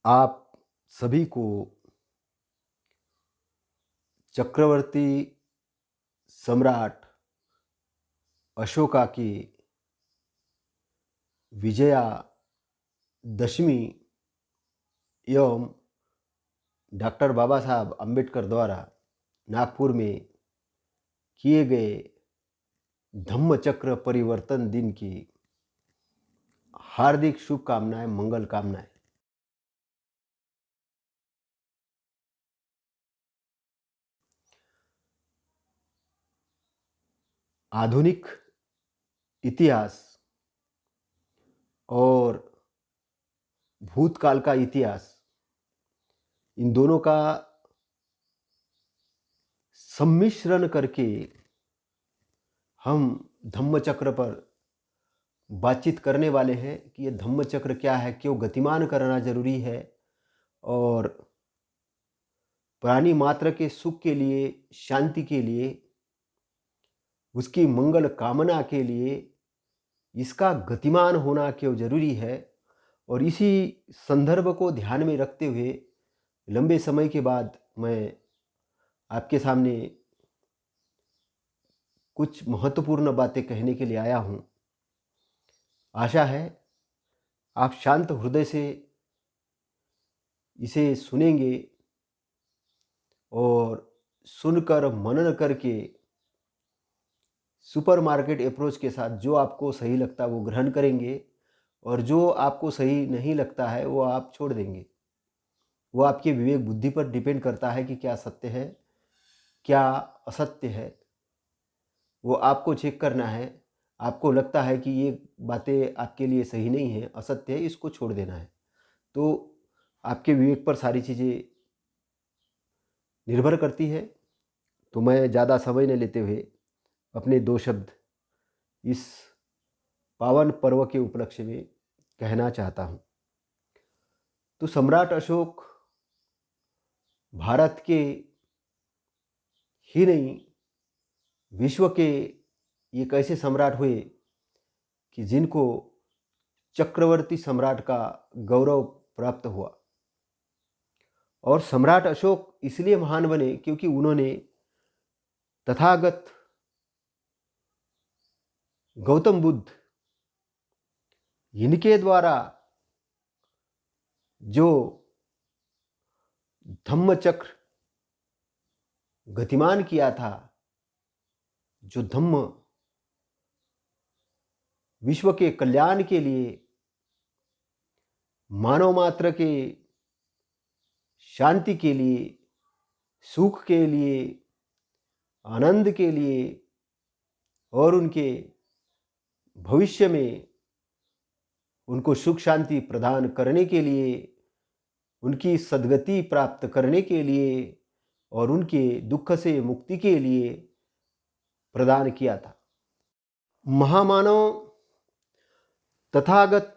आप सभी को चक्रवर्ती सम्राट अशोका की विजया दशमी एवं डॉक्टर बाबा साहब अम्बेडकर द्वारा नागपुर में किए गए धम्म चक्र परिवर्तन दिन की हार्दिक शुभकामनाएं, मंगल कामनाएं। आधुनिक इतिहास और भूतकाल का इतिहास, इन दोनों का सम्मिश्रण करके हम धम्म चक्र पर बातचीत करने वाले हैं कि ये धम्म चक्र क्या है, क्यों गतिमान करना जरूरी है और प्राणी मात्र के सुख के लिए, शांति के लिए, उसकी मंगल कामना के लिए इसका गतिमान होना क्यों जरूरी है। और इसी संदर्भ को ध्यान में रखते हुए लंबे समय के बाद मैं आपके सामने कुछ महत्वपूर्ण बातें कहने के लिए आया हूँ। आशा है आप शांत हृदय से इसे सुनेंगे और सुनकर मनन करके सुपरमार्केट अप्रोच के साथ जो आपको सही लगता है वो ग्रहण करेंगे और जो आपको सही नहीं लगता है वो आप छोड़ देंगे। वो आपके विवेक बुद्धि पर डिपेंड करता है कि क्या सत्य है, क्या असत्य है। वो आपको चेक करना है। आपको लगता है कि ये बातें आपके लिए सही नहीं है, असत्य है, इसको छोड़ देना है। तो आपके विवेक पर सारी चीज़ें निर्भर करती है। तो मैं ज़्यादा समय न लेते हुए अपने दो शब्द इस पावन पर्व के उपलक्ष्य में कहना चाहता हूँ। तो सम्राट अशोक भारत के ही नहीं, विश्व के एक ऐसे सम्राट हुए कि जिनको चक्रवर्ती सम्राट का गौरव प्राप्त हुआ। और सम्राट अशोक इसलिए महान बने क्योंकि उन्होंने तथागत गौतम बुद्ध, इनके द्वारा जो धम्म चक्र गतिमान किया था, जो धम्म विश्व के कल्याण के लिए, मानव मात्र के शांति के लिए, सुख के लिए, आनंद के लिए और उनके भविष्य में उनको सुख शांति प्रदान करने के लिए, उनकी सद्गति प्राप्त करने के लिए और उनके दुख से मुक्ति के लिए प्रदान किया था। महामानव तथागत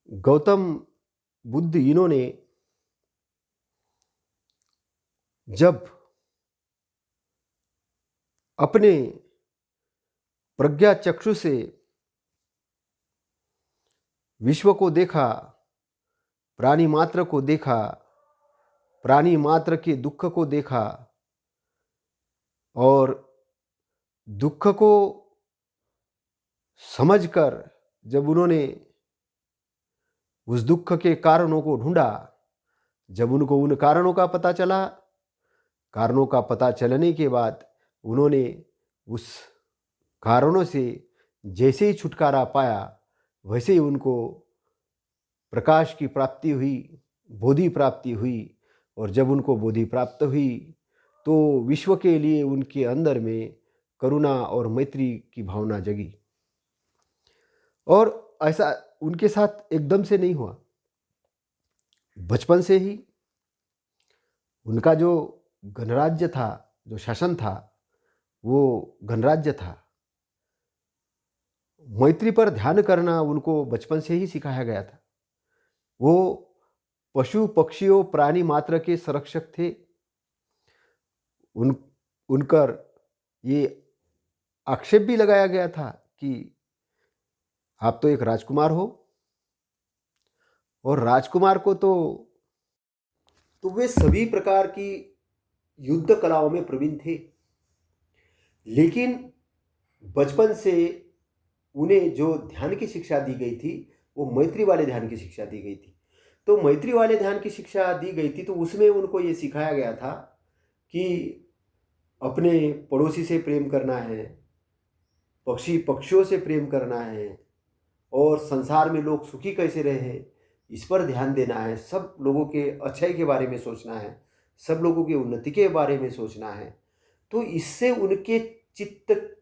गौतम बुद्ध, इन्होंने जब अपने प्रज्ञा चक्षु से विश्व को देखा, प्राणी मात्र को देखा, प्राणी मात्र के दुख को देखा और दुख को समझकर जब उन्होंने उस दुख के कारणों को ढूंढा, जब उनको उन कारणों का पता चला, कारणों का पता चलने के बाद उन्होंने उस कारणों से जैसे ही छुटकारा पाया, वैसे ही उनको प्रकाश की प्राप्ति हुई, बोधि प्राप्ति हुई। और जब उनको बोधि प्राप्त हुई तो विश्व के लिए उनके अंदर में करुणा और मैत्री की भावना जगी। और ऐसा उनके साथ एकदम से नहीं हुआ। बचपन से ही उनका जो गणराज्य था, जो शासन था, वो गणराज्य था। मैत्री पर ध्यान करना उनको बचपन से ही सिखाया गया था। वो पशु पक्षियों प्राणी मात्र के संरक्षक थे। उनकर ये आक्षेप भी लगाया गया था कि आप तो एक राजकुमार हो, और राजकुमार को तो वे सभी प्रकार की युद्ध कलाओं में प्रवीण थे, लेकिन बचपन से उन्हें जो ध्यान की शिक्षा दी गई थी वो मैत्री वाले ध्यान की शिक्षा दी गई थी। तो मैत्री वाले ध्यान की शिक्षा दी गई थी तो उसमें उनको ये सिखाया गया था कि अपने पड़ोसी से प्रेम करना है, पक्षी पक्षियों से प्रेम करना है, और संसार में लोग सुखी कैसे रहे इस पर ध्यान देना है, सब लोगों के अच्छाई के बारे में सोचना है, सब लोगों की उन्नति के बारे में सोचना है। तो इससे उनके चित्त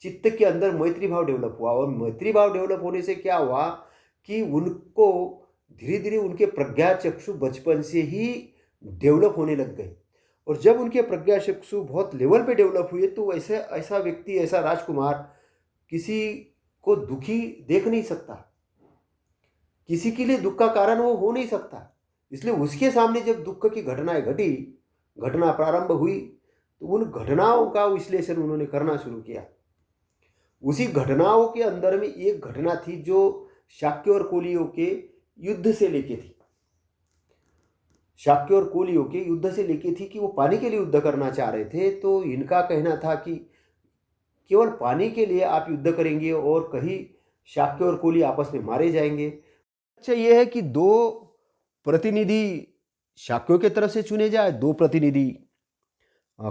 चित्त के अंदर मैत्री भाव डेवलप हुआ, और मैत्री भाव डेवलप होने से क्या हुआ कि उनको धीरे धीरे उनके प्रज्ञा चक्षु बचपन से ही डेवलप होने लग गए। और जब उनके प्रज्ञा चक्षु बहुत लेवल पे डेवलप हुए तो ऐसा ऐसा व्यक्ति, ऐसा राजकुमार किसी को दुखी देख नहीं सकता, किसी के लिए दुख का कारण वो हो नहीं सकता। इसलिए उसके सामने जब दुख की घटनाएं घटी, घटना प्रारंभ हुई, तो उन घटनाओं का विश्लेषण उन्होंने करना शुरू किया। उसी घटनाओं के अंदर में एक घटना थी जो शाक्य और कोलियों के युद्ध से लेके थी। शाक्य और कोलियों के युद्ध से लेके थी कि वो पानी के लिए युद्ध करना चाह रहे थे। तो इनका कहना था कि केवल पानी के लिए आप युद्ध करेंगे और कहीं शाक्य और कोली आपस में मारे जाएंगे। अच्छा, ये है कि 2 प्रतिनिधि शाक्यों के तरफ से चुने जाए, 2 प्रतिनिधि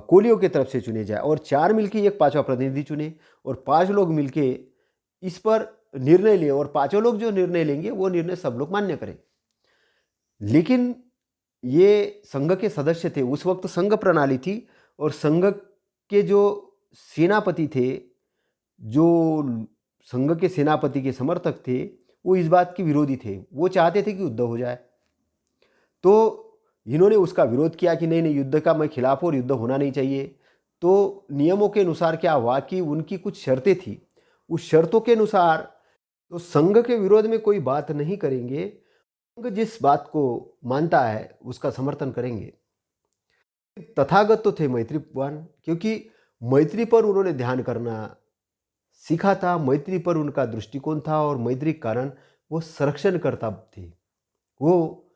कोलियों की तरफ से चुने जाए, और 4 मिलके एक 5वां प्रतिनिधि चुने, और 5 लोग मिलके इस पर निर्णय लिए, और 5 लोग जो निर्णय लेंगे वो निर्णय सब लोग मान्य करें। लेकिन ये संघ के सदस्य थे, उस वक्त संघ प्रणाली थी, और संघ के जो सेनापति थे, जो संघ के सेनापति के समर्थक थे, वो इस बात के विरोधी थे। वो चाहते थे कि युद्ध हो जाए। तो इन्होंने उसका विरोध किया कि नहीं नहीं, युद्ध का मैं खिलाफ हूं और युद्ध होना नहीं चाहिए। तो नियमों के अनुसार क्या हुआ कि उनकी कुछ शर्तें थी, उस शर्तों के अनुसार तो संघ के विरोध में कोई बात नहीं करेंगे, संघ जिस बात को मानता है उसका समर्थन करेंगे। तथागत तो थे मैत्रीवान, क्योंकि मैत्री पर उन्होंने ध्यान करना सीखा था, मैत्री पर उनका दृष्टिकोण था, और मैत्री के कारण वो संरक्षण करता थे। वो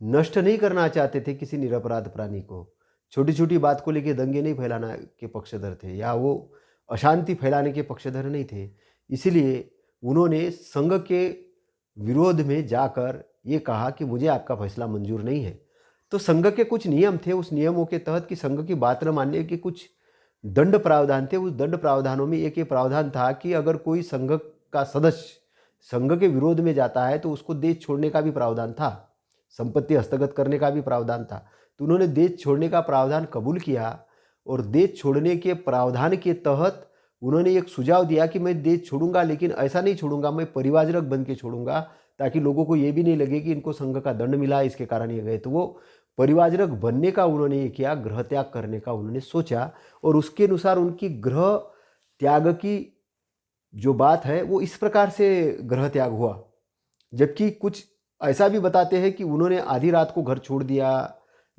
नष्ट नहीं करना चाहते थे किसी निरपराध प्राणी को, छोटी छोटी बात को लेकर दंगे नहीं फैलाना के पक्षधर थे, या वो अशांति फैलाने के पक्षधर नहीं थे। इसीलिए उन्होंने संघ के विरोध में जाकर ये कहा कि मुझे आपका फैसला मंजूर नहीं है। तो संघ के कुछ नियम थे, उस नियमों के तहत कि संघ की बात न मानने के कुछ दंड प्रावधान थे। उस दंड प्रावधानों में एक ये प्रावधान था कि अगर कोई संघ का सदस्य संघ के विरोध में जाता है तो उसको देश छोड़ने का भी प्रावधान था, संपत्ति हस्तगत करने का भी प्रावधान था। तो उन्होंने देश छोड़ने का प्रावधान कबूल किया, और देश छोड़ने के प्रावधान के तहत उन्होंने एक सुझाव दिया कि मैं देश छोड़ूंगा, लेकिन ऐसा नहीं छोड़ूंगा, मैं परिवारजनक बन के छोड़ूंगा, ताकि लोगों को ये भी नहीं लगे कि इनको संघ का दंड मिला इसके कारण ये गए। तो वो परिवारजनक बनने का उन्होंने ये किया, गृह त्याग करने का उन्होंने सोचा, और उसके अनुसार उनकी गृह त्याग की जो बात है वो इस प्रकार से गृह त्याग हुआ। जबकि कुछ ऐसा भी बताते हैं कि उन्होंने आधी रात को घर छोड़ दिया,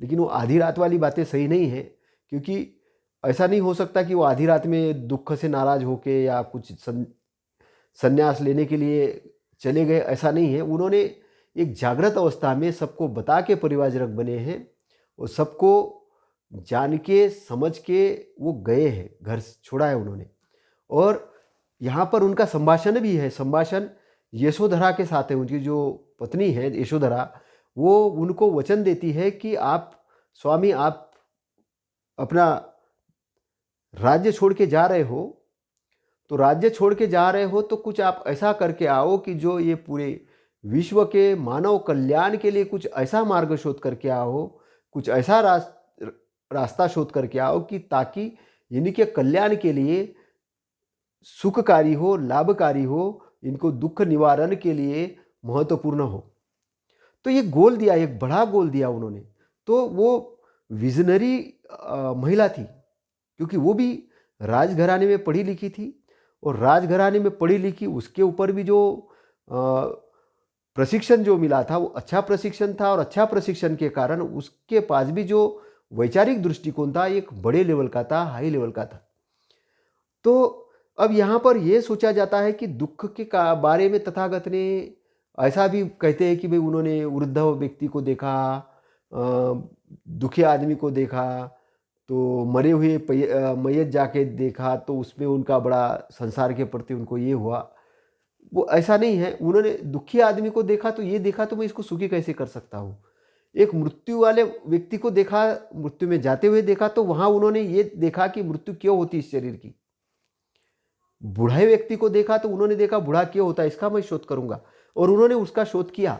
लेकिन वो आधी रात वाली बातें सही नहीं है, क्योंकि ऐसा नहीं हो सकता कि वो आधी रात में दुख से नाराज होके या कुछ संन्यास लेने के लिए चले गए, ऐसा नहीं है। उन्होंने एक जागृत अवस्था में सबको बता के परिवारजनक बने हैं, और सबको जान के समझ के वो गए हैं, घर छोड़ा है उन्होंने। और यहाँ पर उनका संभाषण भी है, संभाषण यशोधरा के साथ है। उनकी जो पत्नी है यशोधरा, वो उनको वचन देती है कि आप स्वामी, आप अपना राज्य छोड़ के जा रहे हो, तो राज्य छोड़ के जा रहे हो तो कुछ आप ऐसा करके आओ कि जो ये पूरे विश्व के मानव कल्याण के लिए कुछ ऐसा मार्ग शोध करके आओ, कुछ ऐसा रास्ता शोध करके आओ कि ताकि इनके कल्याण के लिए सुखकारी हो, लाभकारी हो, इनको दुख निवारण के लिए महत्वपूर्ण हो। तो ये गोल दिया, एक बड़ा गोल दिया उन्होंने। तो वो विजनरी महिला थी, क्योंकि वो भी राजघराने में पढ़ी लिखी थी, और राजघराने में पढ़ी लिखी, उसके ऊपर भी जो प्रशिक्षण जो मिला था वो अच्छा प्रशिक्षण था, और अच्छा प्रशिक्षण के कारण उसके पास भी जो वैचारिक दृष्टिकोण था एक बड़े लेवल का था, हाई लेवल का था। तो अब यहाँ पर यह सोचा जाता है कि दुख के बारे में तथागत ने ऐसा भी कहते हैं कि भाई उन्होंने वृद्ध व्यक्ति को देखा, दुखी आदमी को देखा, तो मरे हुए मैयत जाके देखा तो उसमें उनका बड़ा संसार के प्रति उनको ये हुआ। वो ऐसा नहीं है, उन्होंने दुखी आदमी को देखा तो ये देखा तो मैं इसको सुखी कैसे कर सकता हूँ। एक मृत्यु वाले व्यक्ति को देखा, मृत्यु में जाते हुए देखा, तो वहां उन्होंने ये देखा कि मृत्यु क्यों होती इस शरीर की। बूढ़े व्यक्ति को देखा तो उन्होंने देखा बूढ़ा क्यों होता है, इसका मैं शोध करूंगा। और उन्होंने उसका शोध किया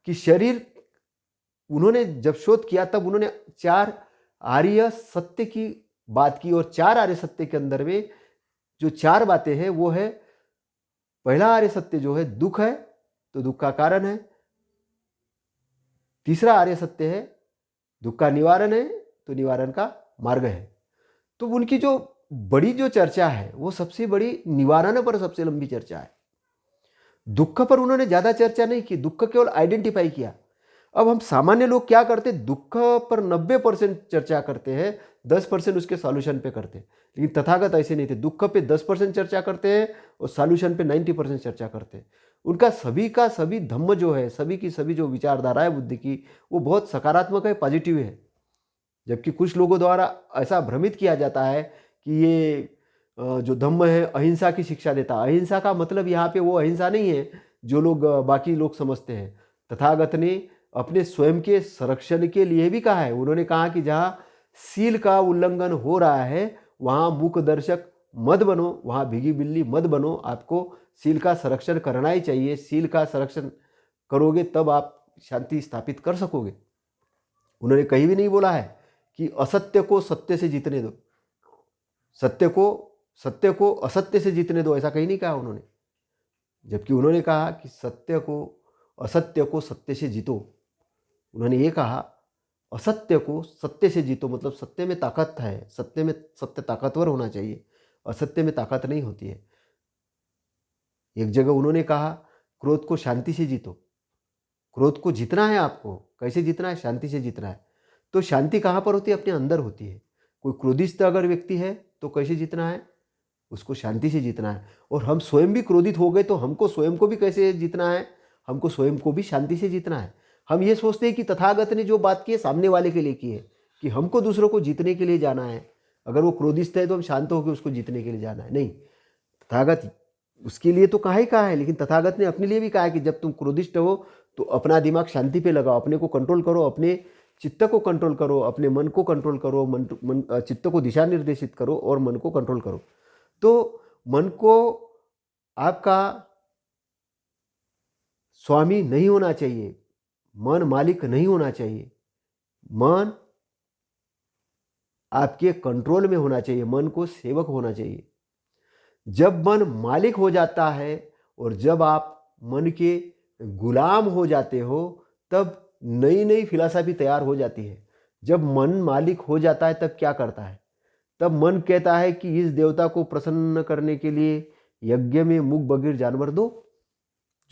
कि शरीर, उन्होंने जब शोध किया तब उन्होंने 4 आर्य सत्य की बात की। और 4 आर्य सत्य के अंदर में जो 4 बातें हैं वो है, पहला आर्य सत्य जो है दुख है तो दुख का कारण है। तीसरा आर्य सत्य है दुख का निवारण है तो निवारण का मार्ग है। तो उनकी जो बड़ी जो चर्चा है वो सबसे बड़ी निवारण पर सबसे लंबी चर्चा है। दुख पर उन्होंने ज्यादा चर्चा नहीं की, दुख केवल आइडेंटिफाई किया। अब हम सामान्य लोग क्या करते, दुख पर 90% चर्चा करते हैं, 10% उसके सॉल्यूशन पे करते हैं। लेकिन तथागत ऐसे नहीं थे, दुख पे 10% चर्चा करते हैं और सॉल्यूशन पे 90% चर्चा करते हैं। उनका सभी का सभी धम्म जो है, सभी की सभी जो विचारधारा है बुद्धि की, वो बहुत सकारात्मक है, पॉजिटिव है। जबकि कुछ लोगों द्वारा ऐसा भ्रमित किया जाता है कि ये जो धम्म है अहिंसा की शिक्षा देता है। अहिंसा का मतलब यहाँ पे वो अहिंसा नहीं है जो लोग बाकी लोग समझते हैं। तथागत ने अपने स्वयं के संरक्षण के लिए भी कहा है। उन्होंने कहा कि जहाँ सील का उल्लंघन हो रहा है वहाँ मूक दर्शक मत बनो, वहाँ भीगी बिल्ली मत बनो। आपको सील का संरक्षण करना ही चाहिए। सील का संरक्षण करोगे तब आप शांति स्थापित कर सकोगे। उन्होंने कहीं भी नहीं बोला है कि असत्य को सत्य से जीतने दो, सत्य को असत्य से जीतने दो, ऐसा कहीं नहीं कहा उन्होंने। जबकि उन्होंने कहा कि असत्य को सत्य से जीतो। उन्होंने ये कहा असत्य को सत्य से जीतो, मतलब सत्य में ताकत है, सत्य ताकतवर होना चाहिए, असत्य में ताकत नहीं होती है। एक जगह उन्होंने कहा क्रोध को शांति से जीतो। क्रोध को जीतना है आपको, कैसे जीतना है, शांति से जीतना है। तो शांति कहाँ पर होती है, अपने अंदर होती है। कोई क्रोधित अगर व्यक्ति है तो कैसे जीतना है, उसको शांति से जीतना है। और हम स्वयं भी क्रोधित हो गए तो हमको स्वयं को भी कैसे जीतना है, हमको स्वयं को भी शांति से जीतना है। हम ये सोचते हैं कि तथागत ने जो बात की है सामने वाले के लिए की है, कि हमको दूसरों को जीतने के लिए जाना है। अगर वो क्रोधित है तो हम शांत होकर उसको जीतने के लिए जाना है, नहीं। तथागत उसके लिए तो कहा ही कहा है, लेकिन तथागत ने अपने लिए भी कहा है कि जब तुम क्रोधिष्ठ हो तो अपना दिमाग शांति पे लगाओ, अपने को कंट्रोल करो, अपने चित्त को कंट्रोल करो, अपने मन को कंट्रोल करो, चित्त को दिशा निर्देशित करो और मन को कंट्रोल करो। तो मन को आपका स्वामी नहीं होना चाहिए, मन मालिक नहीं होना चाहिए। मन आपके कंट्रोल में होना चाहिए, मन को सेवक होना चाहिए। जब मन मालिक हो जाता है और जब आप मन के गुलाम हो जाते हो तब नई नई फिलॉसफी तैयार हो जाती है। जब मन मालिक हो जाता है तब क्या करता है, तब मन कहता है कि इस देवता को प्रसन्न करने के लिए यज्ञ में मुख बगिर जानवर दो।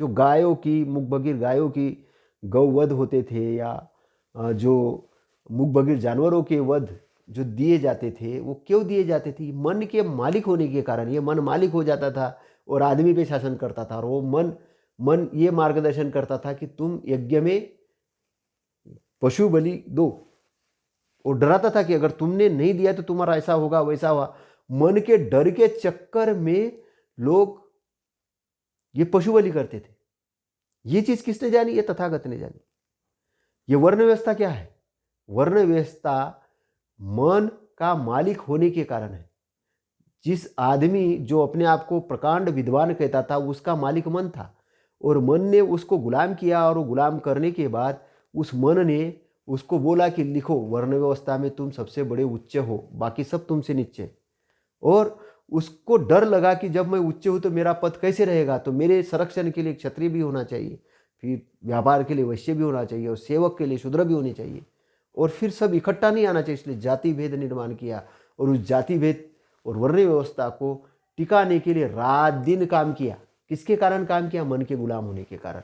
जो गायों की, मुख बगिर गायों की गौवध होते थे, या जो मुख बगिर जानवरों के वध जो दिए जाते थे, वो क्यों दिए जाते थे, मन के मालिक होने के कारण। ये मन मालिक हो जाता था और आदमी पे शासन करता था। और वो मन ये मार्गदर्शन करता था कि तुम यज्ञ में पशु बलि दो, और डराता था कि अगर तुमने नहीं दिया तो तुम्हारा ऐसा होगा वैसा हुआ। मन के डर के चक्कर में लोग ये पशु बलि करते थे। ये चीज किसने जानी, ये तथागत ने जानी। ये वर्ण व्यवस्था क्या है, वर्ण व्यवस्था मन का मालिक होने के कारण है। जिस आदमी जो अपने आप को प्रकांड विद्वान कहता था उसका मालिक मन था, और मन ने उसको गुलाम किया, और वो गुलाम करने के बाद उस मन ने उसको बोला कि लिखो वर्ण व्यवस्था में तुम सबसे बड़े उच्च हो, बाकी सब तुमसे नीचे। और उसको डर लगा कि जब मैं उच्च हूं तो मेरा पद कैसे रहेगा, तो मेरे संरक्षण के लिए क्षत्रिय भी होना चाहिए, फिर व्यापार के लिए वैश्य भी होना चाहिए, और सेवक के लिए शूद्र भी होनी चाहिए, और फिर सब इकट्ठा नहीं आना चाहिए। इसलिए जाति भेद निर्माण किया, और उस जाति भेद और वर्ण व्यवस्था को टिकाने के लिए रात दिन काम किया। किसके कारण काम किया, मन के गुलाम होने के कारण।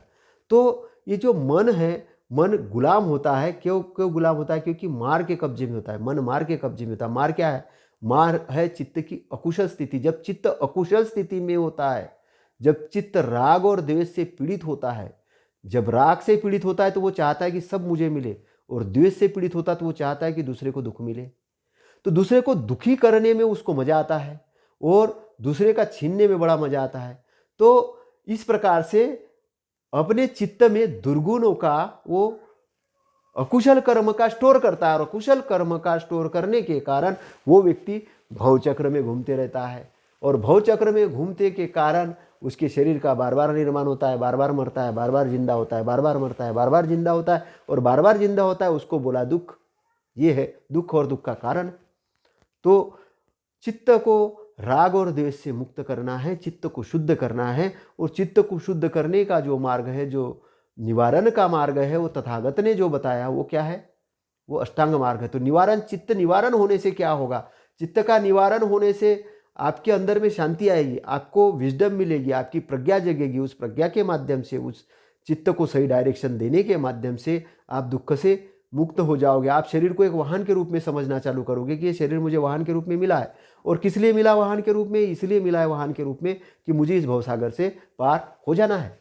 तो ये जो मन है, मन गुलाम होता है। क्यों गुलाम होता है, क्योंकि मार के कब्जे में होता है। मन मार के कब्जे में होता है। मार क्या है, मार है चित्त की अकुशल स्थिति। जब चित्त अकुशल स्थिति में होता है, जब चित्त राग और द्वेष से पीड़ित होता है, जब राग से पीड़ित होता है तो वो चाहता है कि सब मुझे मिले, और द्वेष से पीड़ित होता है तो वो चाहता है कि दूसरे को दुख मिले। तो दूसरे को दुखी करने में उसको मजा आता है और दूसरे का छीनने में बड़ा मजा आता है। तो इस प्रकार से अपने चित्त में दुर्गुणों का वो अकुशल कर्म का स्टोर करता है, और अकुशल कर्म का स्टोर करने के कारण वो व्यक्ति भवचक्र में घूमते रहता है, और भवचक्र में घूमते के कारण उसके शरीर का बार बार निर्माण होता है, बार बार मरता है, बार बार जिंदा होता है, बार बार मरता है, बार बार जिंदा होता है, और बार बार जिंदा होता है। उसको बोला दुख। ये है दुख और दुख का कारण। तो चित्त को राग और द्वेष से मुक्त करना है, चित्त को शुद्ध करना है, और चित्त को शुद्ध करने का जो मार्ग है, जो निवारण का मार्ग है, वो तथागत ने जो बताया वो क्या है? वो अष्टांग मार्ग है। तो निवारण, चित्त निवारण होने से क्या होगा? चित्त का निवारण होने से आपके अंदर में शांति आएगी, आपको विजडम मिलेगी, आपकी प्रज्ञा जगेगी। उस प्रज्ञा के माध्यम से, उस चित्त को सही डायरेक्शन देने के माध्यम से आप दुख से मुक्त हो जाओगे। आप शरीर को एक वाहन के रूप में समझना चालू करोगे कि ये शरीर मुझे वाहन के रूप में मिला है। और किस लिए मिला वाहन के रूप में? इसलिए मिला है वाहन के रूप में कि मुझे इस भवसागर से पार हो जाना है।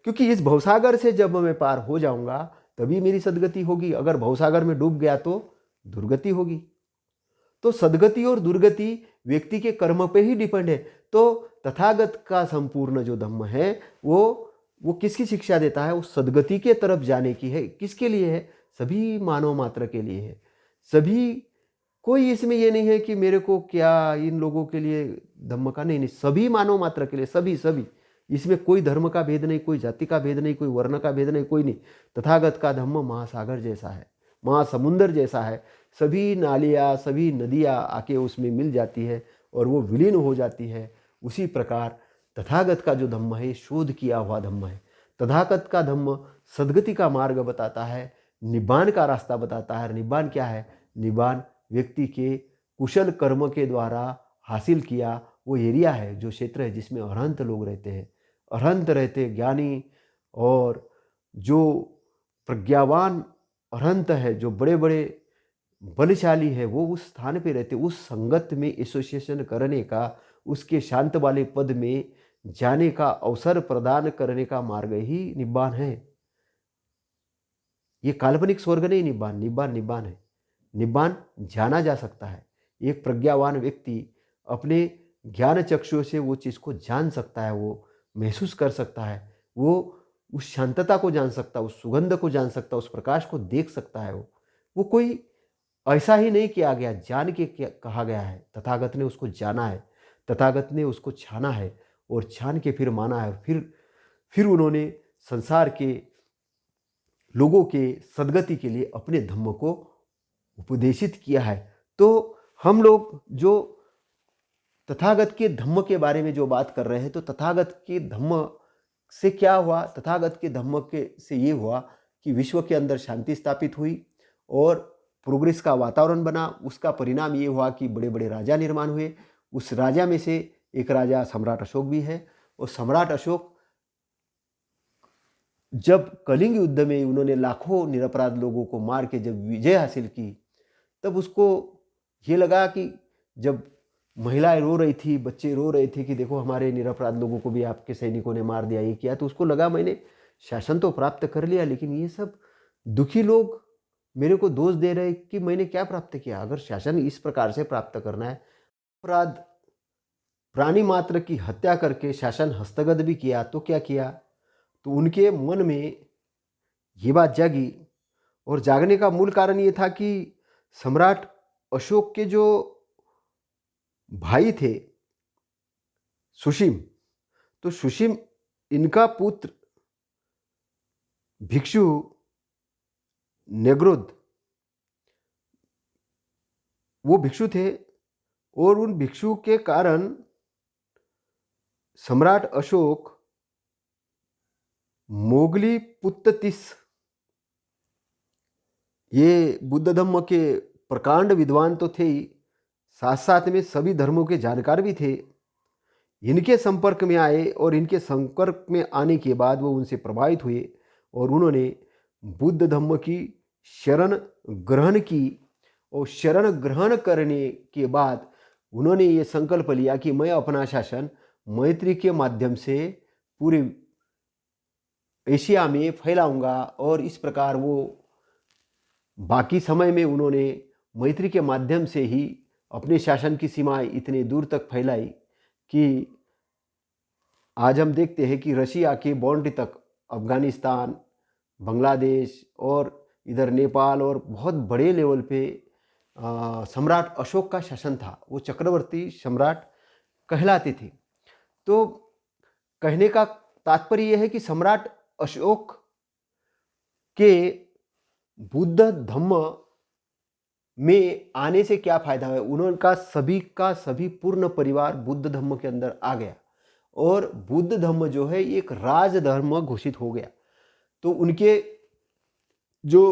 क्योंकि इस भवसागर से जब मैं पार हो जाऊंगा तभी मेरी सदगति होगी। अगर भवसागर में डूब गया तो दुर्गति होगी। तो सदगति और दुर्गति व्यक्ति के कर्म पे ही डिपेंड है। तो तथागत का संपूर्ण जो धम्म है वो किसकी शिक्षा देता है? वो सदगति के तरफ जाने की है। किसके लिए है? सभी मानव मात्र के लिए है। सभी, कोई इसमें ये नहीं है कि मेरे को क्या, इन लोगों के लिए धम्म का, नहीं, सभी मानव मात्र के लिए, सभी सभी। इसमें कोई धर्म का भेद नहीं, कोई जाति का भेद नहीं, कोई वर्ण का भेद नहीं, कोई नहीं। तथागत का धम्म महासागर जैसा है, महासमुंदर जैसा है। सभी नालियाँ, सभी नदियाँ आके उसमें मिल जाती है और वो विलीन हो जाती है। उसी प्रकार तथागत का जो धम्म है, शोध किया हुआ धम्म है। तथागत का धम्म सदगति का मार्ग बताता है, निब्बान का रास्ता बताता है। निब्बान क्या है? निब्बान व्यक्ति के कुशल कर्म के द्वारा हासिल किया वो एरिया है, जो क्षेत्र है जिसमें अरहंत लोग रहते हैं, अरहंत रहते ज्ञानी और जो प्रज्ञावान अरहंत है, जो बड़े बड़े बलशाली है, वो उस स्थान पे रहते। उस संगत में एसोसिएशन करने का, उसके शांत वाले पद में जाने का अवसर प्रदान करने का मार्ग ही निब्बान है। ये काल्पनिक स्वर्ग नहीं। निब्बान निब्बान निब्बान है। निब्बान जाना जा सकता है। एक प्रज्ञावान व्यक्ति अपने ज्ञान चक्षुओं से वो चीज़ को जान सकता है, वो महसूस कर सकता है, वो उस शांतता को जान सकता है, उस सुगंध को जान सकता है, उस प्रकाश को देख सकता है। वो कोई ऐसा ही नहीं किया गया, जान के कहा गया है। तथागत ने उसको जाना है, तथागत ने उसको छाना है, और छान के फिर माना है। फिर उन्होंने संसार के लोगों के सदगति के लिए अपने धम्म को उपदेशित किया है। तो हम लोग जो तथागत के धम्म के बारे में जो बात कर रहे हैं, तो तथागत के धम्म से क्या हुआ? तथागत के धम्म के से ये हुआ कि विश्व के अंदर शांति स्थापित हुई और प्रोग्रेस का वातावरण बना। उसका परिणाम ये हुआ कि बड़े बड़े राजा निर्माण हुए। उस राजा में से एक राजा सम्राट अशोक भी है। और सम्राट अशोक जब कलिंग युद्ध में उन्होंने लाखों निरपराध लोगों को मार के जब विजय हासिल की, तब उसको ये लगा कि जब महिलाएं रो रही थी, बच्चे रो रहे थे कि देखो हमारे निरपराध लोगों को भी आपके सैनिकों ने मार दिया, ये किया, तो उसको लगा मैंने शासन तो प्राप्त कर लिया, लेकिन ये सब दुखी लोग मेरे को दोष दे रहे कि मैंने क्या प्राप्त किया। अगर शासन इस प्रकार से प्राप्त करना है, अपराध प्राणी मात्र की हत्या करके शासन हस्तगत भी किया, तो क्या किया? तो उनके मन में ये बात जागी। और जागने का मूल कारण ये था कि सम्राट अशोक के जो भाई थे सुशीम, तो सुशीम इनका पुत्र भिक्षु नेग्रोद, वो भिक्षु थे, और उन भिक्षु के कारण सम्राट अशोक मोगली पुत्ततीस, ये बुद्ध धम्म के प्रकांड विद्वान तो थे ही, साथ साथ में सभी धर्मों के जानकार भी थे। इनके संपर्क में आए और इनके संपर्क में आने के बाद वो उनसे प्रभावित हुए और उन्होंने बुद्ध धम्म की शरण ग्रहण की। और शरण ग्रहण करने के बाद उन्होंने ये संकल्प लिया कि मैं अपना शासन मैत्री के माध्यम से पूरे एशिया में फैलाऊंगा। और इस प्रकार वो बाकी समय में उन्होंने मैत्री के माध्यम से ही अपने शासन की सीमाएं इतने दूर तक फैलाई कि आज हम देखते हैं कि रशिया के बाउंड्री तक अफगानिस्तान, बांग्लादेश और इधर नेपाल और बहुत बड़े लेवल पे सम्राट अशोक का शासन था। वो चक्रवर्ती सम्राट कहलाते थे। तो कहने का तात्पर्य यह है कि सम्राट अशोक के बुद्ध धम्म में आने से क्या फायदा है। उनका सभी का सभी पूर्ण परिवार बुद्ध धम्म के अंदर आ गया और बुद्ध धम्म जो है एक राज धर्म घोषित हो गया। तो उनके जो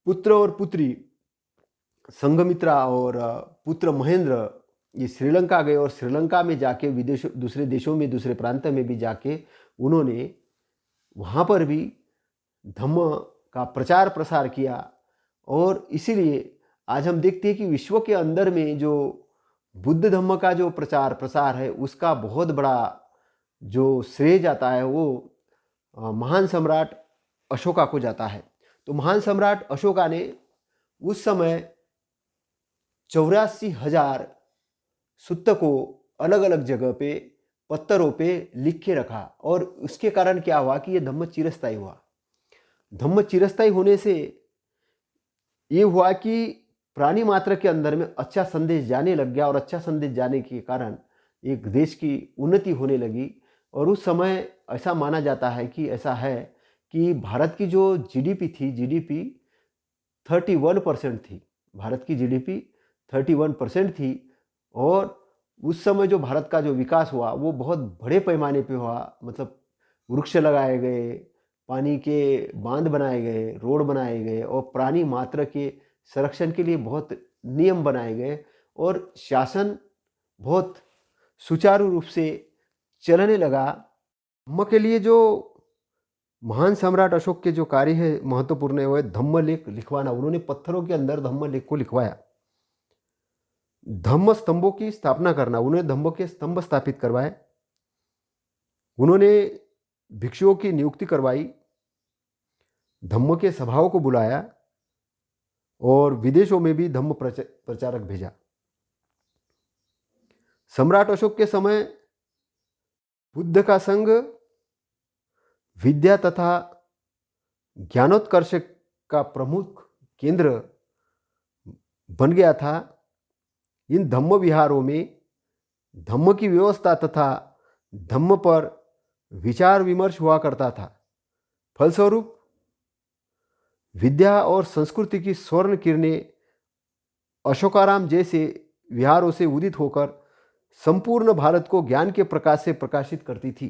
पुत्र और पुत्री संघमित्रा और पुत्र महेंद्र ये श्रीलंका गए और श्रीलंका में जाके दूसरे देशों में, दूसरे प्रांत में भी जाके उन्होंने वहाँ पर भी धम्म का प्रचार प्रसार किया। और इसीलिए आज हम देखते हैं कि विश्व के अंदर में जो बुद्ध धम्म का जो प्रचार प्रसार है उसका बहुत बड़ा जो श्रेय जाता है वो महान सम्राट अशोका को जाता है। तो महान सम्राट अशोका ने उस समय 84,000 सूक्त को अलग अलग जगह पे पत्थरों पे लिख के रखा। और उसके कारण क्या हुआ कि ये धम्म चिरस्थायी हुआ। धम्म चिरस्थायी होने से ये हुआ कि प्राणी मात्र के अंदर में अच्छा संदेश जाने लग गया और अच्छा संदेश जाने के कारण एक देश की उन्नति होने लगी। और उस समय ऐसा माना जाता है कि ऐसा है कि भारत की जो जीडीपी थी, जीडीपी 31% थी। भारत की जीडीपी 31% थी। और उस समय जो भारत का जो विकास हुआ वो बहुत बड़े पैमाने पे हुआ। मतलब वृक्ष लगाए गए, पानी के बांध बनाए गए, रोड बनाए गए और प्राणी मात्र के संरक्षण के लिए बहुत नियम बनाए गए और शासन बहुत सुचारू रूप से चलने लगा। धम्म के लिए जो महान सम्राट अशोक के जो कार्य है महत्वपूर्ण है वो है धम्म लेख लिखवाना। उन्होंने पत्थरों के अंदर धम्म लेख को लिखवाया। धम्म स्तंभों की स्थापना करना, उन्होंने धम्म के स्तंभ स्थापित करवाए। उन्होंने भिक्षुओं की नियुक्ति करवाई, धम्म के सभाओं को बुलाया और विदेशों में भी धम्म प्रचारक भेजा। सम्राट अशोक के समय बुद्ध का संघ विद्या तथा ज्ञानोत्कर्ष का प्रमुख केंद्र बन गया था। इन धम्म विहारों में धम्म की व्यवस्था तथा धम्म पर विचार विमर्श हुआ करता था। फलस्वरूप विद्या और संस्कृति की स्वर्ण किरणें अशोकाराम जैसे विहारों से उदित होकर संपूर्ण भारत को ज्ञान के प्रकाश से प्रकाशित करती थी।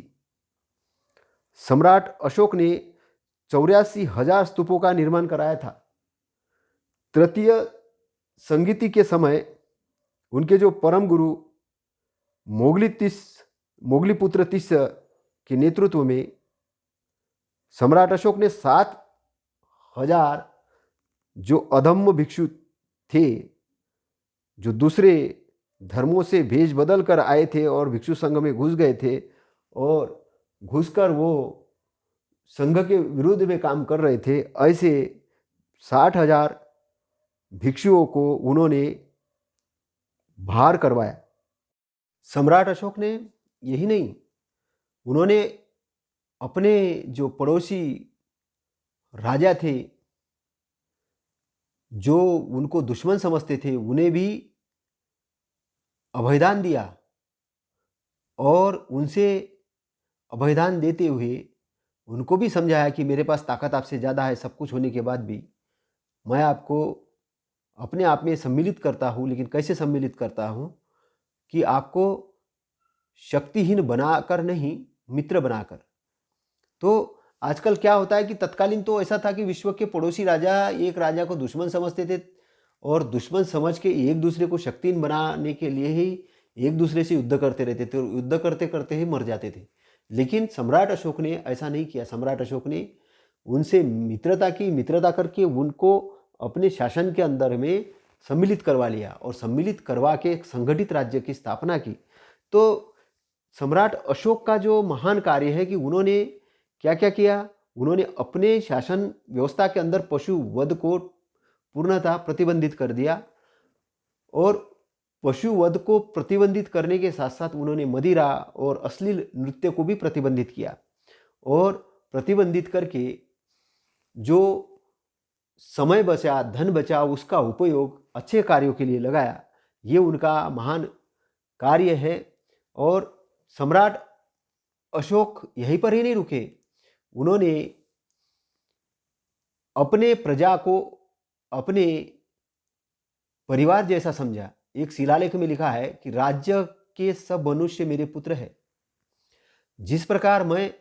सम्राट अशोक ने 84,000 स्तूपों का निर्माण कराया था। तृतीय संगीति के समय उनके जो परम गुरु मोगलीपुत्र तिस्य के नेतृत्व में सम्राट अशोक ने 7,000 जो अधम्म भिक्षु थे, जो दूसरे धर्मों से भेष बदल कर आए थे और भिक्षु संघ में घुस गए थे और घुसकर वो संघ के विरुद्ध में काम कर रहे थे, ऐसे 60,000 भिक्षुओं को उन्होंने बाहर करवाया। सम्राट अशोक ने यही नहीं, उन्होंने अपने जो पड़ोसी राजा थे, जो उनको दुश्मन समझते थे, उन्हें भी अभयदान दिया और उनसे अभयदान देते हुए उनको भी समझाया कि मेरे पास ताकत आपसे ज़्यादा है। सब कुछ होने के बाद भी मैं आपको अपने आप में सम्मिलित करता हूँ, लेकिन कैसे सम्मिलित करता हूँ कि आपको शक्तिहीन बनाकर नहीं, मित्र बनाकर। तो आजकल क्या होता है कि तत्कालीन तो ऐसा था कि विश्व के पड़ोसी राजा एक राजा को दुश्मन समझते थे और दुश्मन समझ के एक दूसरे को शक्तिहीन बनाने के लिए ही एक दूसरे से युद्ध करते रहते थे और युद्ध करते करते ही मर जाते थे। लेकिन सम्राट अशोक ने ऐसा नहीं किया। सम्राट अशोक ने उनसे मित्रता की, मित्रता करके उनको अपने शासन के अंदर में सम्मिलित करवा लिया और सम्मिलित करवा के एक संगठित राज्य की स्थापना की। तो सम्राट अशोक का जो महान कार्य है कि उन्होंने क्या क्या किया? उन्होंने अपने शासन व्यवस्था के अंदर पशु वध को पूर्णतः प्रतिबंधित कर दिया और पशु वध को प्रतिबंधित करने के साथ साथ उन्होंने मदिरा और अश्लील नृत्य को भी प्रतिबंधित किया और प्रतिबंधित करके जो समय बचा, धन बचा, उसका उपयोग अच्छे कार्यों के लिए लगाया। ये उनका महान कार्य है। और सम्राट अशोक यहीं पर ही नहीं रुके, उन्होंने अपने प्रजा को अपने परिवार जैसा समझा। एक शिलालेख में लिखा है कि राज्य के सब मनुष्य मेरे पुत्र हैं। जिस प्रकार मैं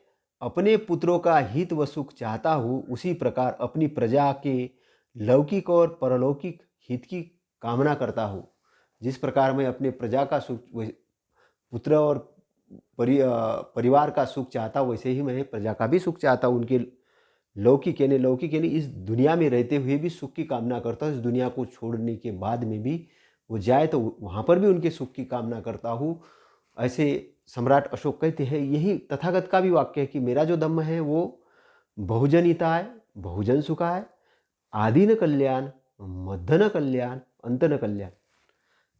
अपने पुत्रों का हित व सुख चाहता हूँ, उसी प्रकार अपनी प्रजा के लौकिक और परलौकिक हित की कामना करता हूँ। जिस प्रकार मैं अपने प्रजा का सुख, पुत्र और परिवार का सुख चाहता हूँ, वैसे ही मैं प्रजा का भी सुख चाहता हूँ। उनके लौकिक यानी इस दुनिया में रहते हुए भी सुख की कामना करता हूँ। इस दुनिया को छोड़ने के बाद में भी वो जाए तो वहाँ पर भी उनके सुख की कामना करता हूँ। ऐसे सम्राट अशोक कहते हैं। यही तथागत का भी वाक्य है कि मेरा जो धम्म है वो बहुजन हिताय, बहुजन सुखाय, आदि न कल्याण, मध्य न कल्याण, अंत न कल्याण।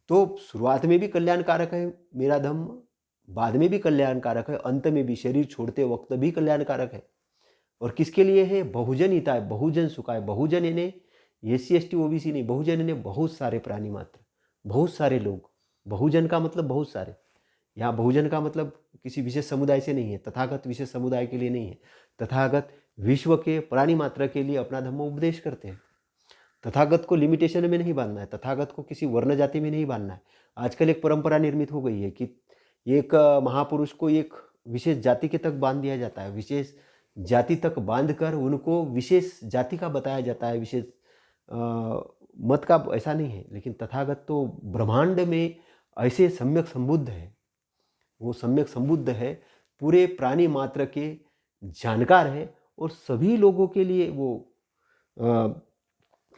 तो शुरुआत में भी कल्याणकारक है मेरा धम्म, बाद में भी कल्याणकारक है, अंत में भी शरीर छोड़ते वक्त भी कल्याणकारक है। और किसके लिए है? बहुजन हिताय, बहुजन सुखाय। बहुजन यानी SC ST OBC नहीं, बहुजन यानी बहुत सारे प्राणी मात्र, बहुत सारे लोग। बहुजन का मतलब बहुत सारे। यहाँ बहुजन का मतलब किसी विशेष समुदाय से नहीं है, तथागत विशेष समुदाय के लिए नहीं है। तथागत विश्व के प्राणी मात्र के लिए अपना धर्म उपदेश करते हैं। तथागत को लिमिटेशन में नहीं बांधना है, तथागत को किसी वर्ण जाति में नहीं बांधना है। आजकल एक परंपरा निर्मित हो गई है कि एक महापुरुष को एक विशेष जाति के तक बांध दिया जाता है, विशेष जाति तक बांधकर उनको विशेष जाति का बताया जाता है, विशेष मत का। ऐसा नहीं है। लेकिन तथागत तो ब्रह्मांड में ऐसे सम्यक संबुद्ध है, वो सम्यक संबुद्ध है, पूरे प्राणी मात्र के जानकार है और सभी लोगों के लिए वो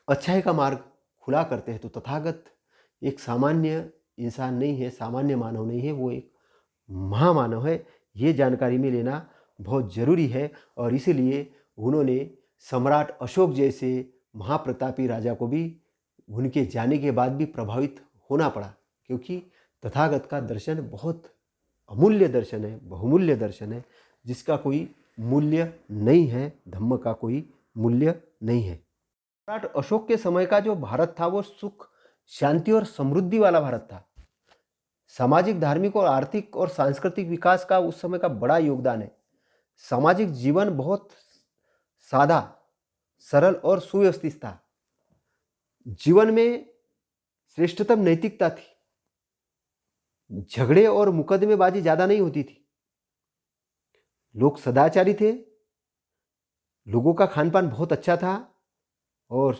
अच्छाई का मार्ग खुला करते हैं। तो तथागत एक सामान्य इंसान नहीं है, सामान्य मानव नहीं है, वो एक महामानव है। ये जानकारी में लेना बहुत जरूरी है। और इसीलिए उन्होंने सम्राट अशोक जैसे महाप्रतापी राजा को भी उनके जाने के बाद भी प्रभावित होना पड़ा, क्योंकि तथागत का दर्शन बहुत अमूल्य दर्शन है, बहुमूल्य दर्शन है, जिसका कोई मूल्य नहीं है, धम्म का कोई मूल्य नहीं है। सम्राट अशोक के समय का जो भारत था वो सुख, शांति और समृद्धि वाला भारत था। सामाजिक, धार्मिक और आर्थिक और सांस्कृतिक विकास का उस समय का बड़ा योगदान है। सामाजिक जीवन बहुत सादा, सरल और सुव्यवस्थित था। जीवन में श्रेष्ठतम नैतिकता थी। झगड़े और मुकदमेबाजी ज्यादा नहीं होती थी। लोग सदाचारी थे। लोगों का खान पान बहुत अच्छा था और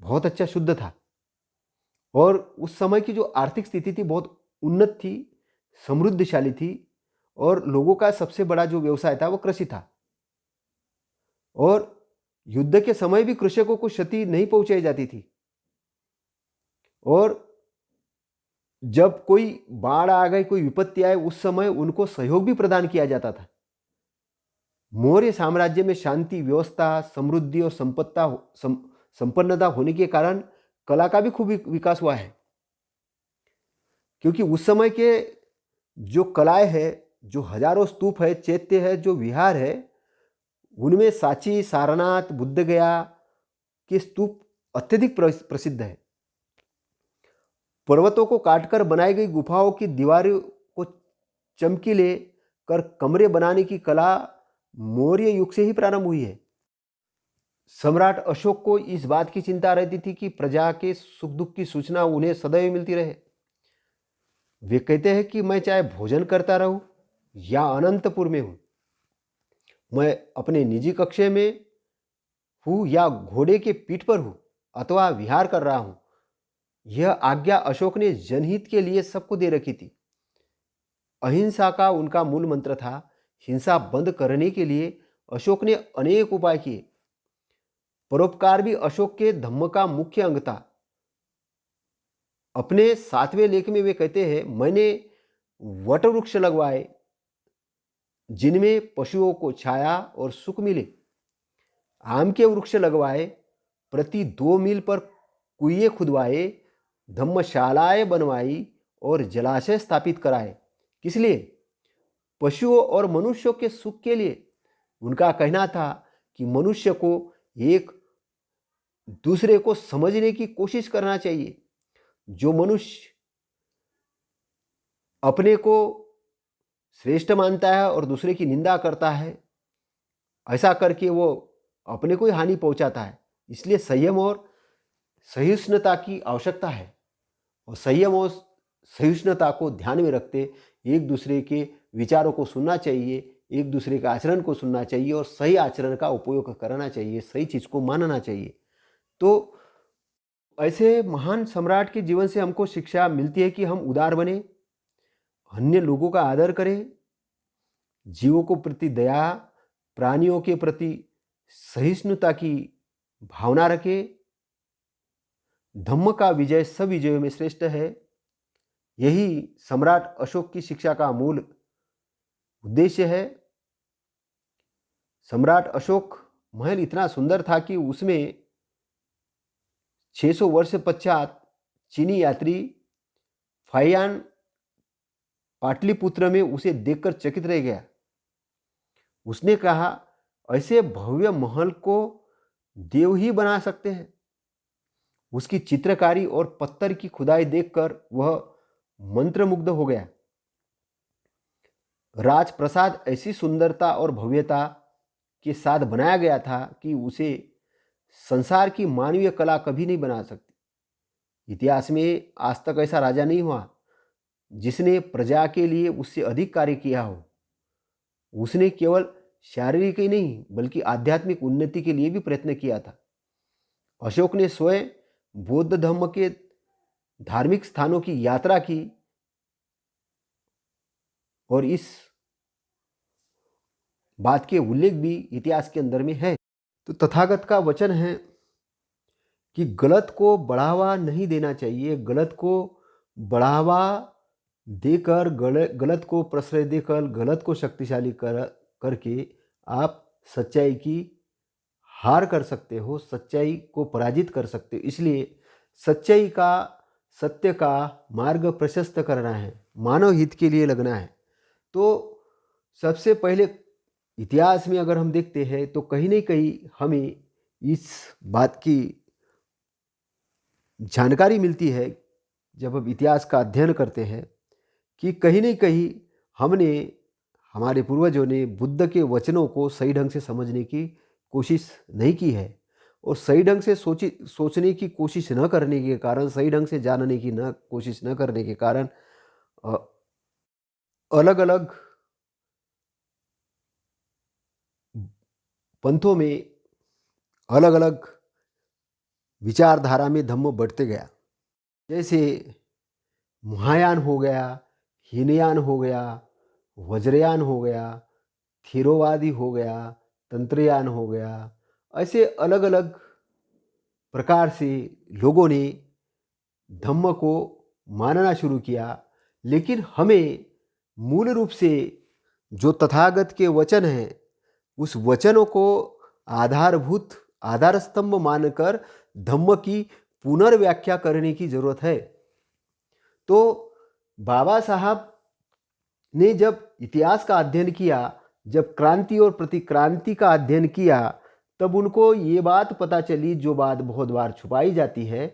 बहुत अच्छा शुद्ध था। और उस समय की जो आर्थिक स्थिति थी बहुत उन्नत थी, समृद्धशाली थी। और लोगों का सबसे बड़ा जो व्यवसाय था वो कृषि था। और युद्ध के समय भी कृषकों को क्षति नहीं पहुंचाई जाती थी। और जब कोई बाढ़ आ गई, कोई विपत्ति आए, उस समय उनको सहयोग भी प्रदान किया जाता था। मौर्य साम्राज्य में शांति, व्यवस्था, समृद्धि और संपन्नता होने के कारण कला का भी खूब विकास हुआ है। क्योंकि उस समय के जो कलाएं हैं, जो हजारों स्तूप है, चैत्य है, जो विहार है, उनमें सांची, सारनाथ, बुद्ध गया के स्तूप अत्यधिक प्रसिद्ध है। पर्वतों को काटकर बनाई गई गुफाओं की दीवारों को चमकीले कर कमरे बनाने की कला मौर्य युग से ही प्रारंभ हुई है। सम्राट अशोक को इस बात की चिंता रहती थी कि प्रजा के सुख दुख की सूचना उन्हें सदैव मिलती रहे। वे कहते हैं कि मैं चाहे भोजन करता रहूं या अनंतपुर में हूं, मैं अपने निजी कक्षे में हूं या घोड़े के पीठ पर हूं अथवा विहार कर रहा हूं, यह आज्ञा अशोक ने जनहित के लिए सबको दे रखी थी। अहिंसा का उनका मूल मंत्र था। हिंसा बंद करने के लिए अशोक ने अनेक उपाय किए। परोपकार भी अशोक के धम्म का मुख्य अंग था। अपने 7वें लेख में वे कहते हैं, मैंने वट वृक्ष लगवाए, जिनमें पशुओं को छाया और सुख मिले। आम के वृक्ष लगवाए, प्रति 2 मील पर कुएं खुदवाए, धर्मशालाएं बनवाई और जलाशय स्थापित कराए। किस लिए? पशुओं और मनुष्यों के सुख के लिए। उनका कहना था कि मनुष्य को एक दूसरे को समझने की कोशिश करना चाहिए। जो मनुष्य अपने को श्रेष्ठ मानता है और दूसरे की निंदा करता है, ऐसा करके वो अपने को ही हानि पहुंचाता है। इसलिए संयम और सहिष्णुता की आवश्यकता है, और संयम और सहिष्णुता को ध्यान में रखते एक दूसरे के विचारों को सुनना चाहिए, एक दूसरे के आचरण को सुनना चाहिए और सही आचरण का उपयोग करना चाहिए, सही चीज़ को मानना चाहिए। तो ऐसे महान सम्राट के जीवन से हमको शिक्षा मिलती है कि हम उदार बने, अन्य लोगों का आदर करें, जीवों को प्रति दया, प्राणियों के प्रति सहिष्णुता की भावना रखें। धम्म का विजय सब विजयों में श्रेष्ठ है। यही सम्राट अशोक की शिक्षा का मूल उद्देश्य है। सम्राट अशोक महल इतना सुंदर था कि उसमें 600 वर्ष पश्चात चीनी यात्री फाहियान पाटलिपुत्र में उसे देखकर चकित रह गया। उसने कहा, ऐसे भव्य महल को देव ही बना सकते हैं। उसकी चित्रकारी और पत्थर की खुदाई देखकर वह मंत्रमुग्ध हो गया। राजप्रसाद ऐसी सुंदरता और भव्यता के साथ बनाया गया था कि उसे संसार की मानवीय कला कभी नहीं बना सकती। इतिहास में आज तक ऐसा राजा नहीं हुआ जिसने प्रजा के लिए उससे अधिक कार्य किया हो। उसने केवल शारीरिक ही नहीं बल्कि आध्यात्मिक उन्नति के लिए भी प्रयत्न किया था। अशोक ने स्वयं बौद्ध धर्म के धार्मिक स्थानों की यात्रा की और इस बात के उल्लेख भी इतिहास के अंदर में है। तो तथागत का वचन है कि गलत को बढ़ावा नहीं देना चाहिए। गलत को बढ़ावा देकर, गलत को प्रश्रय देकर, गलत को शक्तिशाली करके आप सच्चाई की हार कर सकते हो, सच्चाई को पराजित कर सकते हो। इसलिए सच्चाई का, सत्य का मार्ग प्रशस्त करना है, मानव हित के लिए लगना है। तो सबसे पहले इतिहास में अगर हम देखते हैं तो कहीं न कहीं हमें इस बात की जानकारी मिलती है जब हम इतिहास का अध्ययन करते हैं कि कहीं न कहीं हमारे पूर्वजों ने बुद्ध के वचनों को सही ढंग से समझने की कोशिश नहीं की है, और सही ढंग से सोचने की कोशिश न करने के कारण, सही ढंग से जानने की कोशिश न करने के कारण अलग अलग पंथों में, अलग अलग विचारधारा में धम्म बढ़ते गया। जैसे महायान हो गया, हीनयान हो गया, वज्रयान हो गया, थेरोवादी हो गया, तंत्रयान हो गया। ऐसे अलग अलग प्रकार से लोगों ने धम्म को मानना शुरू किया। लेकिन हमें मूल रूप से जो तथागत के वचन हैं, उस वचनों को आधार स्तंभ मानकर धम्म की पुनर्व्याख्या करने की जरूरत है। तो बाबा साहब ने जब इतिहास का अध्ययन किया, जब क्रांति और प्रतिक्रांति का अध्ययन किया, तब उनको ये बात पता चली, जो बात बहुत बार छुपाई जाती है,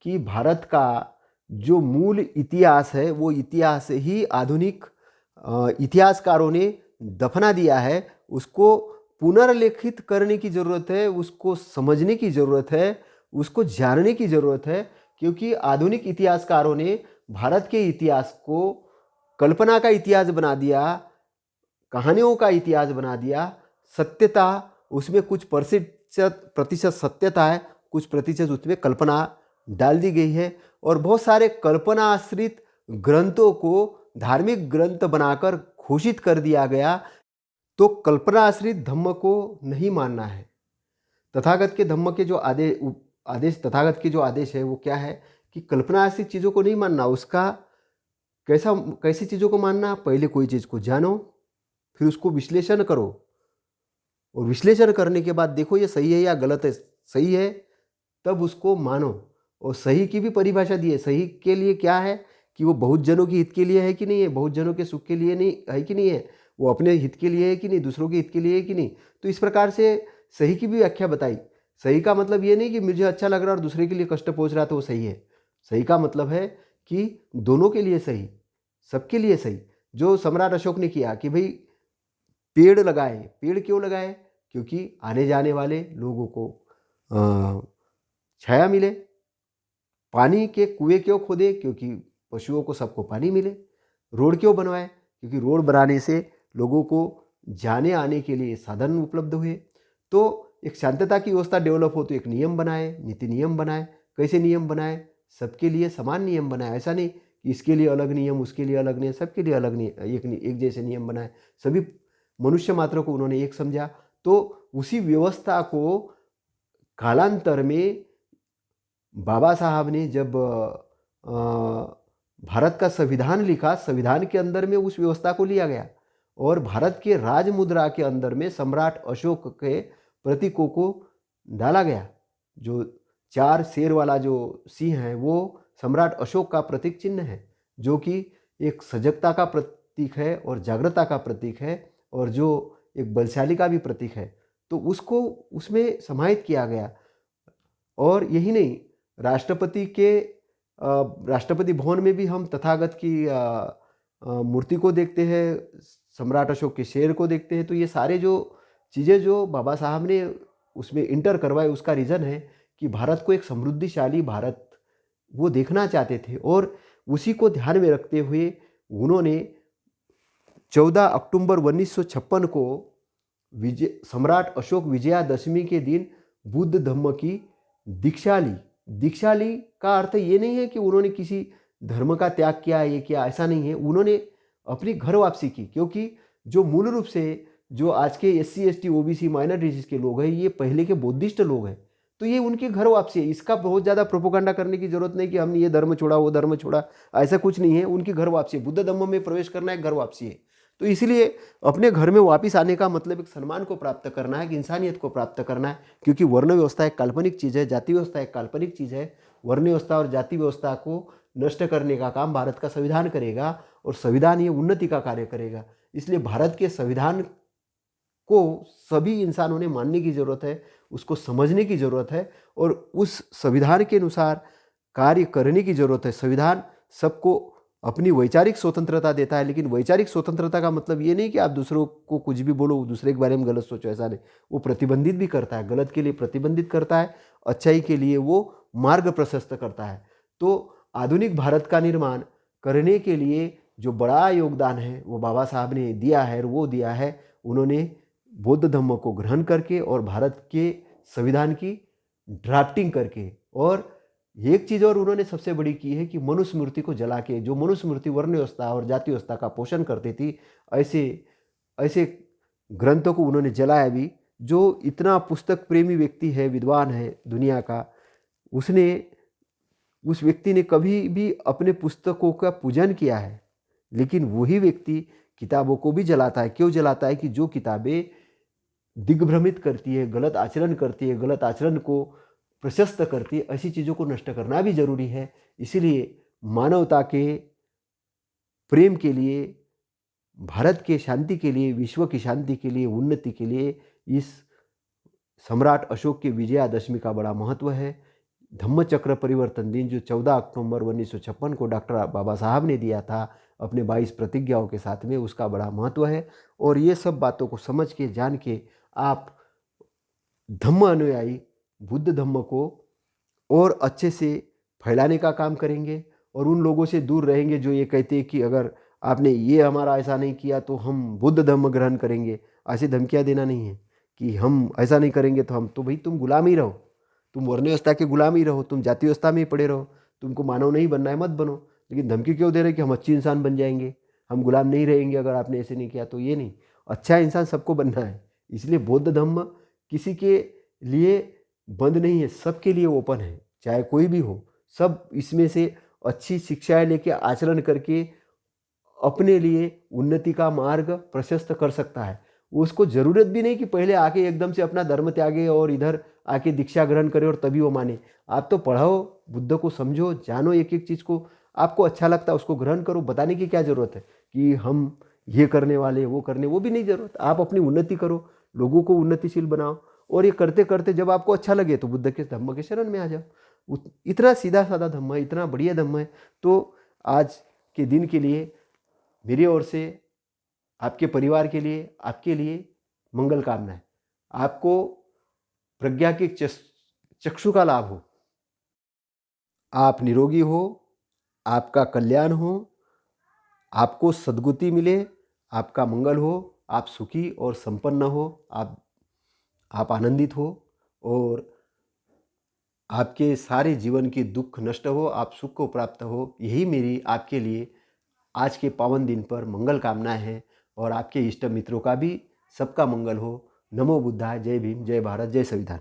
कि भारत का जो मूल इतिहास है वो इतिहास ही आधुनिक इतिहासकारों ने दफना दिया है। उसको पुनर्लेखित करने की ज़रूरत है, उसको समझने की ज़रूरत है, उसको जानने की ज़रूरत है। क्योंकि आधुनिक इतिहासकारों ने भारत के इतिहास को कल्पना का इतिहास बना दिया, कहानियों का इतिहास बना दिया। सत्यता उसमें कुछ प्रतिशत सत्यता है, कुछ प्रतिशत उसमें कल्पना डाल दी गई है, और बहुत सारे कल्पना आश्रित ग्रंथों को धार्मिक ग्रंथ बनाकर घोषित कर दिया गया। तो कल्पना आश्रित धम्म को नहीं मानना है। तथागत के धम्म के जो आदेश तथागत के जो आदेश है वो क्या है कि कल्पना आश्रित चीज़ों को नहीं मानना। उसका कैसी चीज़ों को मानना? पहले कोई चीज़ को जानो, फिर उसको विश्लेषण करो, और विश्लेषण करने के बाद देखो ये सही है या गलत है। सही है तब उसको मानो। और सही की भी परिभाषा दी है, सही के लिए क्या है कि वो बहुत जनों के हित के लिए है कि नहीं है, बहुत जनों के सुख के लिए नहीं है कि नहीं है, वो अपने हित के लिए है कि नहीं, दूसरों के हित के लिए है कि नहीं। तो इस प्रकार से सही की भी व्याख्या बताई। सही का मतलब ये नहीं कि मुझे अच्छा लग रहा है और दूसरे के लिए कष्ट पहुंच रहा है तो वो सही है। सही का मतलब है कि दोनों के लिए सही, सबके लिए सही। जो सम्राट अशोक ने किया कि भाई पेड़ लगाए। पेड़ क्यों लगाए? क्योंकि आने जाने वाले लोगों को छाया मिले। पानी के कुएं क्यों खोदे? क्योंकि पशुओं को सबको पानी मिले। रोड क्यों बनवाए? क्योंकि रोड बनाने से लोगों को जाने आने के लिए साधन उपलब्ध हुए। तो एक शांतता की व्यवस्था डेवलप हो तो एक नियम बनाए, नीति नियम बनाए। कैसे नियम बनाए? सबके लिए समान नियम बनाए। ऐसा नहीं कि इसके लिए अलग नियम, उसके लिए अलग नियम, सबके लिए अलग नियम, एक जैसे नियम बनाए। सभी मनुष्य मात्र को उन्होंने एक समझा। तो उसी व्यवस्था को कालांतर में बाबा साहब ने जब भारत का संविधान लिखा, संविधान के अंदर में उस व्यवस्था को लिया गया और भारत के राज मुद्रा के अंदर में सम्राट अशोक के प्रतीकों को डाला गया। जो 4 शेर वाला जो सिंह है वो सम्राट अशोक का प्रतीक चिन्ह है, जो कि एक सजगता का प्रतीक है और जागृता का प्रतीक है और जो एक बलशाली का भी प्रतीक है। तो उसको उसमें समाहित किया गया। और यही नहीं, राष्ट्रपति भवन में भी हम तथागत की मूर्ति को देखते हैं, सम्राट अशोक के शेर को देखते हैं। तो ये सारे जो चीज़ें जो बाबा साहब ने उसमें इंटर करवाए, उसका रीज़न है कि भारत को एक समृद्धिशाली भारत वो देखना चाहते थे। और उसी को ध्यान में रखते हुए उन्होंने 14 अक्टूबर 1956 को सम्राट अशोक विजयादशमी के दिन बुद्ध धम्म की दीक्षा ली। दीक्षा ली का अर्थ ये नहीं है कि उन्होंने किसी धर्म का त्याग किया, ये किया, ऐसा नहीं है। उन्होंने अपनी घर वापसी की, क्योंकि जो मूल रूप से जो आज के SC ST OBC माइनॉरिटीज के लोग हैं, ये पहले के बौद्धिस्ट लोग हैं। तो ये उनकी घर वापसी है। इसका बहुत ज़्यादा प्रोपोगंडा करने की जरूरत नहीं कि हमने ये धर्म छोड़ा, वो धर्म छोड़ा, ऐसा कुछ नहीं है। उनकी घर वापसी है। बुद्ध धम्म में प्रवेश करना एक घर वापसी है। तो इसलिए अपने घर में वापस आने का मतलब एक सम्मान को प्राप्त करना है, कि इंसानियत को प्राप्त करना है। क्योंकि वर्ण व्यवस्था एक काल्पनिक चीज़ है, जाति व्यवस्था एक काल्पनिक चीज़ है। वर्ण व्यवस्था और जाति व्यवस्था को नष्ट करने का काम भारत का संविधान करेगा और संविधान ये उन्नति का कार्य करेगा। इसलिए भारत के संविधान को सभी इंसानों ने मानने की जरूरत है, उसको समझने की जरूरत है और उस संविधान के अनुसार कार्य करने की जरूरत है। संविधान सबको अपनी वैचारिक स्वतंत्रता देता है, लेकिन वैचारिक स्वतंत्रता का मतलब ये नहीं कि आप दूसरों को कुछ भी बोलो, दूसरे के बारे में गलत सोचो, ऐसा नहीं। वो प्रतिबंधित भी करता है, गलत के लिए प्रतिबंधित करता है, अच्छाई के लिए वो मार्ग प्रशस्त करता है। तो आधुनिक भारत का निर्माण करने के लिए जो बड़ा योगदान है वो बाबा साहब ने दिया है, और वो दिया है उन्होंने बौद्ध धम्म को ग्रहण करके और भारत के संविधान की ड्राफ्टिंग करके। और एक चीज़ और उन्होंने सबसे बड़ी की है कि मनुस्मृति को जला के, जो मनुस्मृति वर्ण व्यवस्था और जाति व्यवस्था का पोषण करती थी, ऐसे ऐसे ग्रंथों को उन्होंने जलाया भी। जो इतना पुस्तक प्रेमी व्यक्ति है, विद्वान है दुनिया का, उस व्यक्ति ने कभी भी अपने पुस्तकों का पूजन किया है, लेकिन वही व्यक्ति किताबों को भी जलाता है। क्यों जलाता है? कि जो किताबें दिग्भ्रमित करती है, गलत आचरण करती है, गलत आचरण को प्रशस्त करती है, ऐसी चीज़ों को नष्ट करना भी जरूरी है। इसीलिए मानवता के प्रेम के लिए, भारत के शांति के लिए, विश्व की शांति के लिए, उन्नति के लिए इस सम्राट अशोक की विजयादशमी का बड़ा महत्व है। धम्मचक्र परिवर्तन दिन जो 14 अक्टूबर 1956 को डॉक्टर बाबा साहब ने दिया था अपने 22 प्रतिज्ञाओं के साथ में, उसका बड़ा महत्व है। और ये सब बातों को समझ के, जान के आप धम्म अनुयायी बुद्ध धम्म को और अच्छे से फैलाने का काम करेंगे और उन लोगों से दूर रहेंगे जो ये कहते हैं कि अगर आपने ये हमारा ऐसा नहीं किया तो हम बुद्ध धम्म ग्रहण करेंगे। ऐसी धमकियाँ देना नहीं है कि हम ऐसा नहीं करेंगे तो हम, तो भाई तुम गुलाम ही रहो, तुम वर्ण व्यवस्था के गुलाम ही रहो, तुम जाति व्यवस्था में ही पड़े रहो, तुमको मानव नहीं बनना है, मत बनो। लेकिन धमकी क्यों दे रहे कि हम अच्छे इंसान बन जाएंगे, हम गुलाम नहीं रहेंगे अगर आपने ऐसे नहीं किया। तो ये नहीं, अच्छा इंसान सबको बनना है। इसलिए बौद्ध धम्म किसी के लिए बंद नहीं है, सबके लिए ओपन है, चाहे कोई भी हो। सब इसमें से अच्छी शिक्षाएं लेके आचरण करके अपने लिए उन्नति का मार्ग प्रशस्त कर सकता है। उसको ज़रूरत भी नहीं कि पहले आके एकदम से अपना धर्म त्यागे और इधर आके दीक्षा ग्रहण करे और तभी वो माने। आप तो पढ़ो, बुद्ध को समझो, जानो एक एक चीज़ को, आपको अच्छा लगता है उसको ग्रहण करो। बताने की क्या ज़रूरत है कि हम ये करने वाले वो करने, वो भी नहीं ज़रूरत। आप अपनी उन्नति करो, लोगों को उन्नतिशील बनाओ, और ये करते करते जब आपको अच्छा लगे तो बुद्ध के धम्म के शरण में आ जाओ। इतना सीधा साधा धम्म है, इतना बढ़िया धम्म है। तो आज के दिन के लिए मेरी ओर से आपके परिवार के लिए, आपके लिए मंगल कामनाएं। आपको प्रज्ञा के चक्षु का लाभ हो, आप निरोगी हो, आपका कल्याण हो, आपको सद्गति मिले, आपका मंगल हो, आप सुखी और संपन्न हो, आप आनंदित हो, और आपके सारे जीवन के दुख नष्ट हो, आप सुख को प्राप्त हो। यही मेरी आपके लिए आज के पावन दिन पर मंगल कामनाएं हैं, और आपके इष्ट मित्रों का भी सबका मंगल हो। नमो बुद्धाय। जय भीम, जय भारत, जय संविधान।